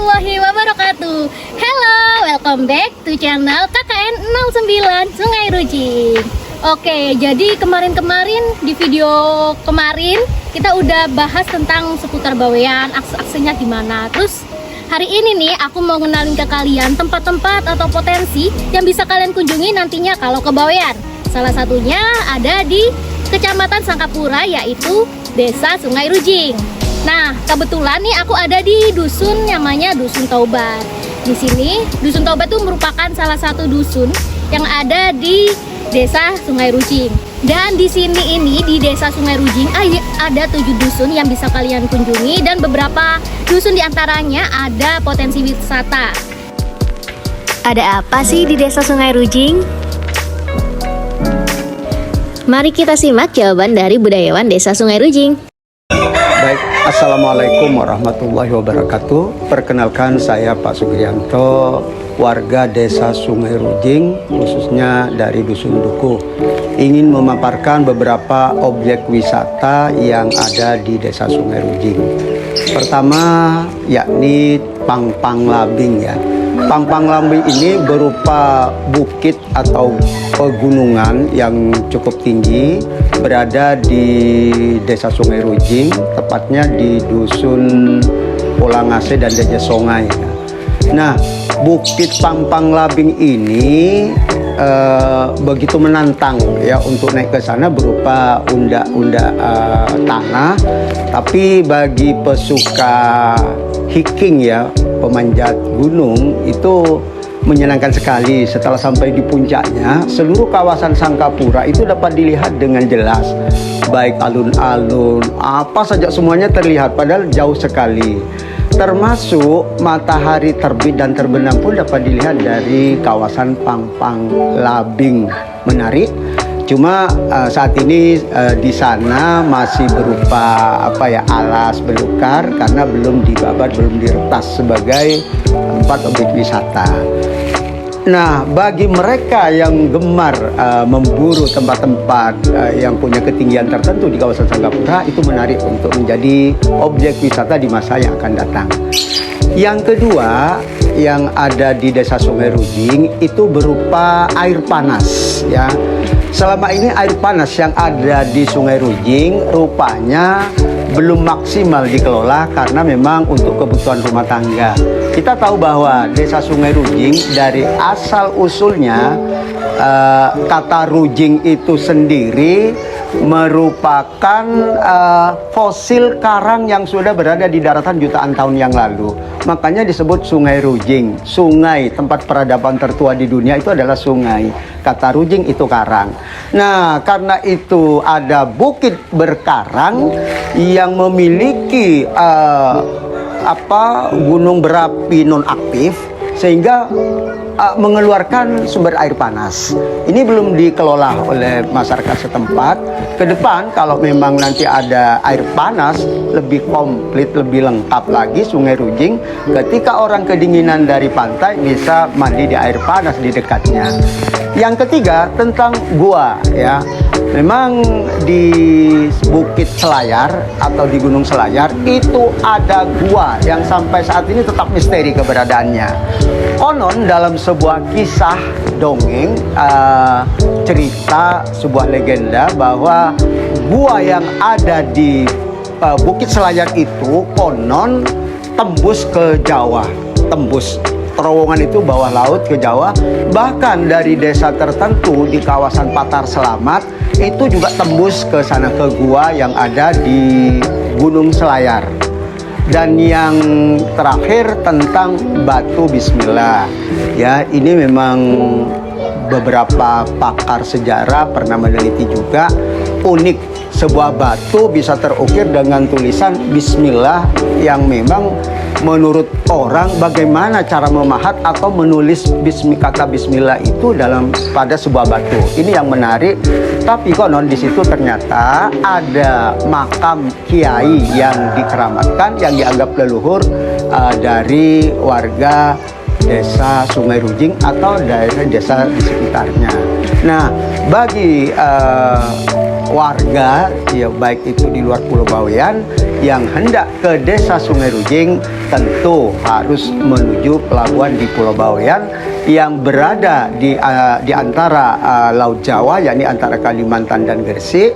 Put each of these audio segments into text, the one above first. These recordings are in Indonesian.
warahmatullahi wabarakatuh. Hello, welcome back to channel KKN 09 Sungai Rujing. Oke, jadi kemarin-kemarin di video kemarin kita udah bahas tentang seputar Bawean, akses-aksesnya gimana. Terus hari ini nih aku mau kenalin ke kalian tempat-tempat atau potensi yang bisa kalian kunjungi nantinya kalau ke Bawean. Salah satunya ada di Kecamatan Sangkapura, yaitu Desa Sungai Rujing. Nah, kebetulan nih aku ada di dusun namanya Dusun Taubat. Di sini Dusun Taubat itu merupakan salah satu dusun yang ada di Desa Sungai Rujing. Dan di sini ini di Desa Sungai Rujing ada 7 dusun yang bisa kalian kunjungi, dan beberapa dusun diantaranya ada potensi wisata. Ada apa sih di Desa Sungai Rujing? Mari kita simak jawaban dari budayawan Desa Sungai Rujing. Baik, Assalamualaikum warahmatullahi wabarakatuh. Perkenalkan, saya Pak Sugianto, warga Desa Sungai Rujing, khususnya dari Dusun Dukuh. Ingin memaparkan beberapa objek wisata yang ada di Desa Sungai Rujing. Pertama, yakni Pangpang Labing ya. Pangpang Labing ini berupa bukit atau pegunungan yang cukup tinggi, berada di Desa Sungai Rujing, tepatnya di Dusun Polangase dan Deje Songai. Nah, Bukit Pangpang Labing ini begitu menantang ya untuk naik ke sana, berupa unda-unda tanah. Tapi bagi pesuka hiking ya, pemanjat gunung, itu menyenangkan sekali. Setelah sampai di puncaknya, seluruh kawasan Sangkapura itu dapat dilihat dengan jelas, baik alun-alun, apa saja semuanya terlihat, padahal jauh sekali. Termasuk matahari terbit dan terbenam pun dapat dilihat dari kawasan Pangpang Labing. Menarik. Cuma saat ini di sana masih berupa alas belukar, karena belum dibabat, belum diretas sebagai tempat objek wisata. Nah, bagi mereka yang gemar memburu tempat-tempat yang punya ketinggian tertentu di kawasan Sangkapura, itu menarik untuk menjadi objek wisata di masa yang akan datang. Yang kedua yang ada di Desa Sungai Rujing itu berupa air panas ya. Selama ini air panas yang ada di Sungai Rujing rupanya belum maksimal dikelola, karena memang untuk kebutuhan rumah tangga. Kita tahu bahwa Desa Sungai Rujing dari asal usulnya, kata Rujing itu sendiri merupakan fosil karang yang sudah berada di daratan jutaan tahun yang lalu. Makanya disebut Sungai Rujing. Sungai, tempat peradaban tertua di dunia itu adalah sungai. Kata Rujing itu karang. Nah, karena itu ada bukit berkarang yang memiliki gunung berapi non aktif, sehingga mengeluarkan sumber air panas. Ini belum dikelola oleh masyarakat setempat. Ke depan kalau memang nanti ada air panas lebih komplit, lebih lengkap lagi Sungai Rujing, ketika orang kedinginan dari pantai bisa mandi di air panas di dekatnya. Yang ketiga tentang gua ya. Memang di Bukit Selayar atau di Gunung Selayar itu ada gua yang sampai saat ini tetap misteri keberadaannya. Konon dalam sebuah kisah dongeng, cerita, sebuah legenda bahwa gua yang ada di Bukit Selayar itu konon tembus ke Jawa, tembus terowongan itu bawah laut ke Jawa. Bahkan dari desa tertentu di kawasan Patar Selamat itu juga tembus ke sana, ke gua yang ada di Gunung Selayar. Dan yang terakhir tentang batu Bismillah ya, ini memang beberapa pakar sejarah pernah meneliti juga. Unik, sebuah batu bisa terukir dengan tulisan Bismillah, yang memang menurut orang bagaimana cara memahat atau menulis kata Bismillah itu pada sebuah batu. Ini yang menarik. Tapi konon di situ ternyata ada makam kiai yang dikeramatkan, yang dianggap leluhur dari warga Desa Sungai Rujing atau daerah desa di sekitarnya. Nah, bagi warga ya baik itu di luar Pulau Bawean yang hendak ke Desa Sungai Rujing tentu harus menuju pelabuhan di Pulau Bawean yang berada di antara Laut Jawa, yakni antara Kalimantan dan Gresik.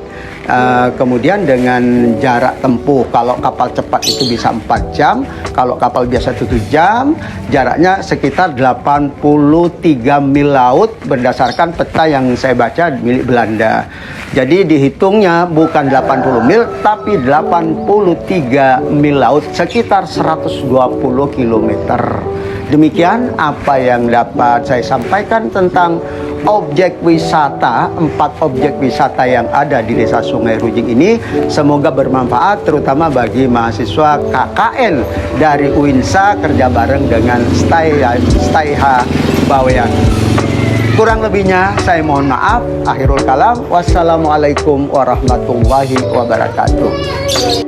Kemudian dengan jarak tempuh, kalau kapal cepat itu bisa 4 jam, kalau kapal biasa 7 jam, jaraknya sekitar 83 mil laut berdasarkan peta yang saya baca milik Belanda. Jadi dihitungnya bukan 80 mil tapi 83 mil laut, sekitar 120 kilometer. Demikian apa yang dapat saya sampaikan tentang objek wisata, 4 objek wisata yang ada di Desa Sungai Rujing ini. Semoga bermanfaat terutama bagi mahasiswa KKN dari UINSA kerja bareng dengan STIH Bawean. Kurang lebihnya saya mohon maaf. Akhirul kalam. Wassalamualaikum warahmatullahi wabarakatuh.